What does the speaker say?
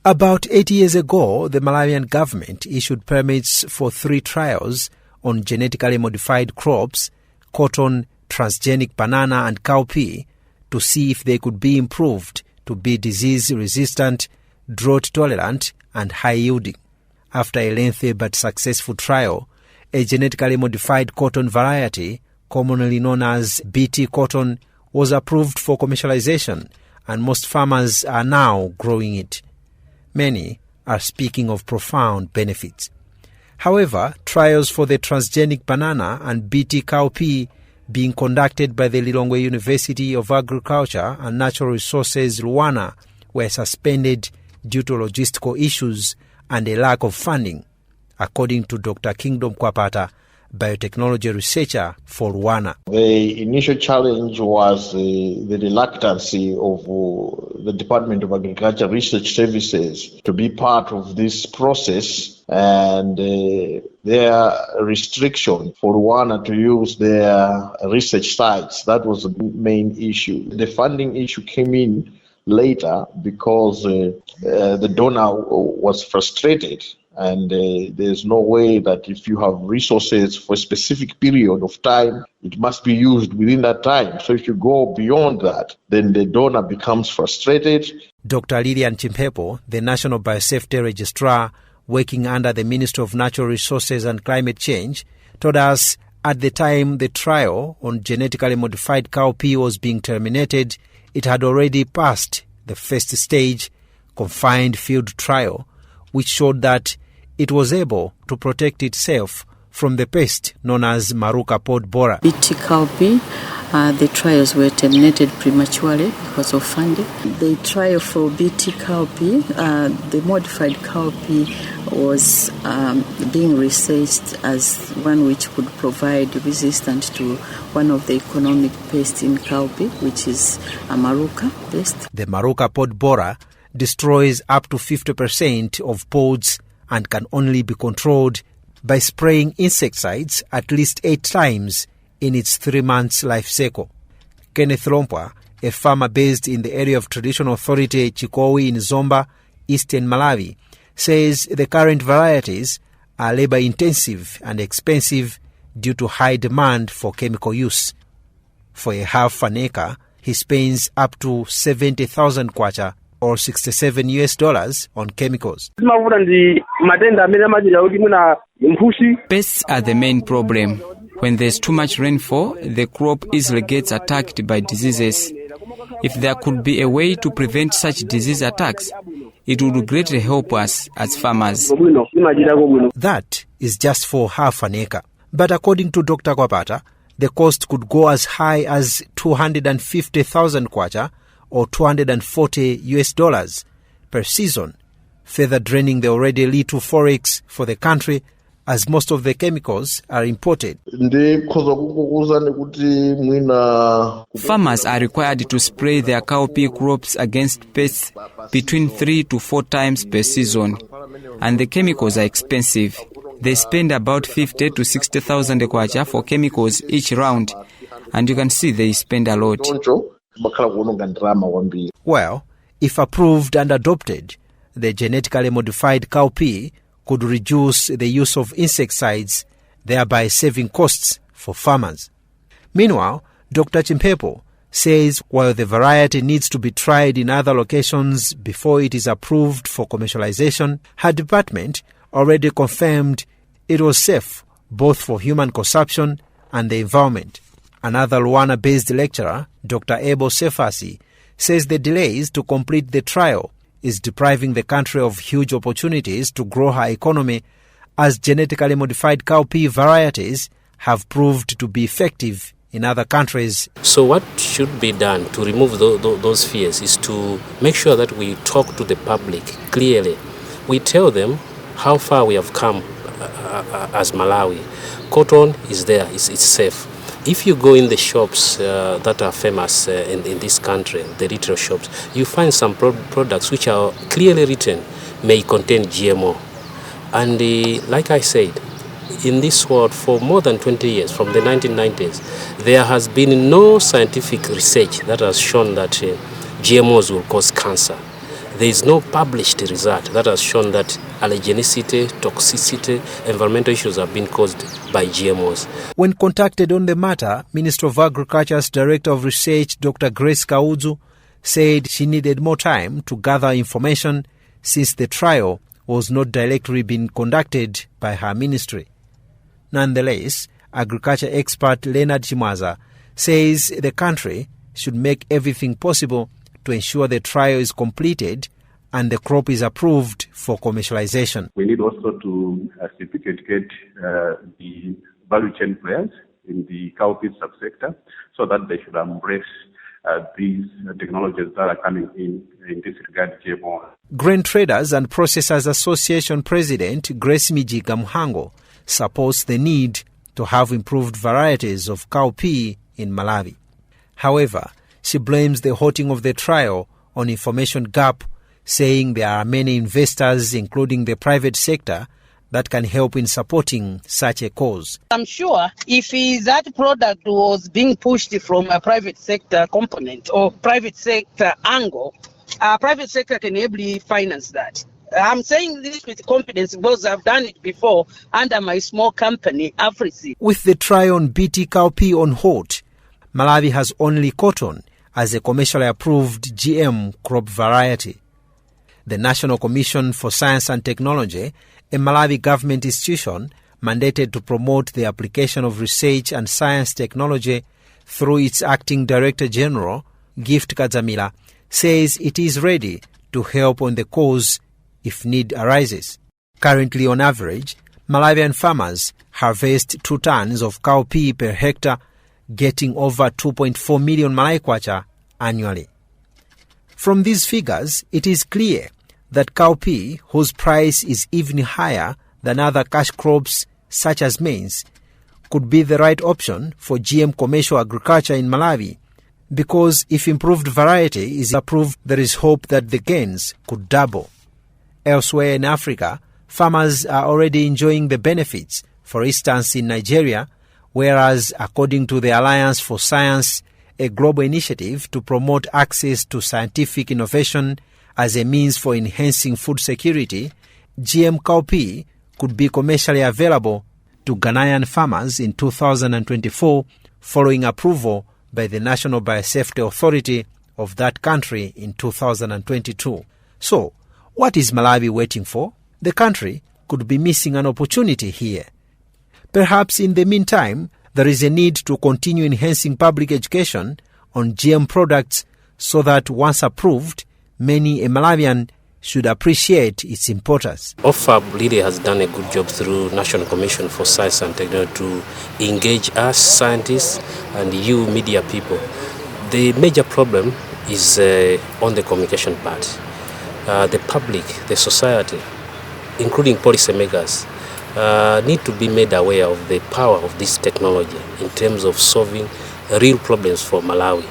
About 8 years ago, the Malawian government issued permits for 3 trials on genetically modified crops, cotton, transgenic banana and cow pea, to see if they could be improved to be disease-resistant, drought-tolerant and high-yielding. After a lengthy but successful trial, a genetically modified cotton variety, commonly known as BT cotton, was approved for commercialization, and most farmers are now growing it. Many are speaking of profound benefits. However, trials for the transgenic banana and BT cow pea being conducted by the Lilongwe University of Agriculture and Natural Resources, Luwana, were suspended due to logistical issues and a lack of funding, according to Dr. Kingdom Kwapata, biotechnology researcher for Luwana. The initial challenge was the reluctancy of the Department of Agriculture Research Services to be part of this process, and their restriction for Luwana to use their research sites. That was the main issue. The funding issue came in later because the donor was frustrated. And there's no way that if you have resources for a specific period of time, it must be used within that time. So if you go beyond that, then the donor becomes frustrated. Dr. Lilian Chimpepo, the National Biosafety Registrar working under the Ministry of Natural Resources and Climate Change, told us at the time the trial on genetically modified cow pea was being terminated, it had already passed the first stage, confined field trial, which showed that it was able to protect itself from the pest known as Maruca pod borer. BT cow pea, the trials were terminated prematurely because of funding. The trial for BT cow pea, the modified cow pea, was being researched as one which could provide resistance to one of the economic pests in cow pea, which is a Maruca pest. The Maruca pod borer destroys up to 50% of pods and can only be controlled by spraying insecticides at least 8 times in its 3 months life cycle. Kenneth Lompwa, a farmer based in the area of traditional authority Chikowi in Zomba, eastern Malawi, says the current varieties are labor-intensive and expensive due to high demand for chemical use. For a half an acre, he spends up to 70,000 kwacha or $67 on chemicals. Pests are the main problem. When there's too much rainfall, the crop easily gets attacked by diseases. If there could be a way to prevent such disease attacks, it would greatly help us as farmers. That is just for half an acre. But according to Dr. Kwapata, the cost could go as high as 250,000 kwacha or $240 per season, further draining the already little forex for the country, as most of the chemicals are imported. Farmers are required to spray their cow pea crops against pests between 3 to 4 times per season, and the chemicals are expensive. They spend about 50 to 60,000 kwacha for chemicals each round, and you can see they spend a lot. Well, if approved and adopted, the genetically modified cow pea could reduce the use of insecticides, thereby saving costs for farmers. Meanwhile, Dr. Chimpepo says while the variety needs to be tried in other locations before it is approved for commercialization, her department already confirmed it was safe both for human consumption and the environment. Another Luana-based lecturer, Dr. Ebo Sefasi, says the delays to complete the trial is depriving the country of huge opportunities to grow her economy, as genetically modified cow pea varieties have proved to be effective in other countries. So what should be done to remove those fears is to make sure that we talk to the public clearly. We tell them how far we have come as Malawi. Cotton is there, it's safe. If you go in the shops that are famous in this country, the retail shops, you find some products which are clearly written may contain GMO. And like I said, in this world for more than 20 years, from the 1990s, there has been no scientific research that has shown that GMOs will cause cancer. there is no published result that has shown that allergenicity, toxicity, environmental issues have been caused by GMOs. When contacted on the matter, Minister of Agriculture's Director of Research, Dr. Grace Kaudzu, said she needed more time to gather information since the trial was not directly being conducted by her ministry. Nonetheless, agriculture expert Leonard Chimwaza says the country should make everything possible to ensure the trial is completed and the crop is approved for commercialization. We need also to certificate the value chain players in the cow pea subsector so that they should embrace these technologies that are coming in this regard, GMO. Grain Traders and Processors Association President Grace Mijiga Muhango supports the need to have improved varieties of cow pea in Malawi. However, she blames the halting of the trial on information gap, saying there are many investors, including the private sector, that can help in supporting such a cause. I'm sure if that product was being pushed from a private sector component or private sector angle, private sector can ably finance that. I'm saying this with confidence because I've done it before under my small company, Africi. With the trial on BT cow pea on hold, Malawi has only cotton as a commercially approved GM crop variety. The National Commission for Science and Technology, a Malawi government institution mandated to promote the application of research and science technology through its acting Director General, Gift Kadzamila, says it is ready to help on the cause if need arises. Currently, on average, Malawian farmers harvest 2 tons of cow pea per hectare, getting over 2.4 million Malai kwacha annually. From these figures, it is clear that cow pea, whose price is even higher than other cash crops such as maize, could be the right option for GM commercial agriculture in Malawi, because if improved variety is approved, there is hope that the gains could double. Elsewhere in Africa, farmers are already enjoying the benefits, for instance in Nigeria, whereas according to the Alliance for Science, a global initiative to promote access to scientific innovation as a means for enhancing food security, GM cow pea could be commercially available to Ghanaian farmers in 2024 following approval by the National Biosafety Authority of that country in 2022. So, what is Malawi waiting for? The country could be missing an opportunity here. Perhaps in the meantime, there is a need to continue enhancing public education on GM products so that once approved, many a Malawian should appreciate its importance. OFAB really has done a good job through National Commission for Science and Technology to engage us scientists and you media people. The major problem is on the communication part. The public, the society, including policymakers, need to be made aware of the power of this technology in terms of solving real problems for Malawi.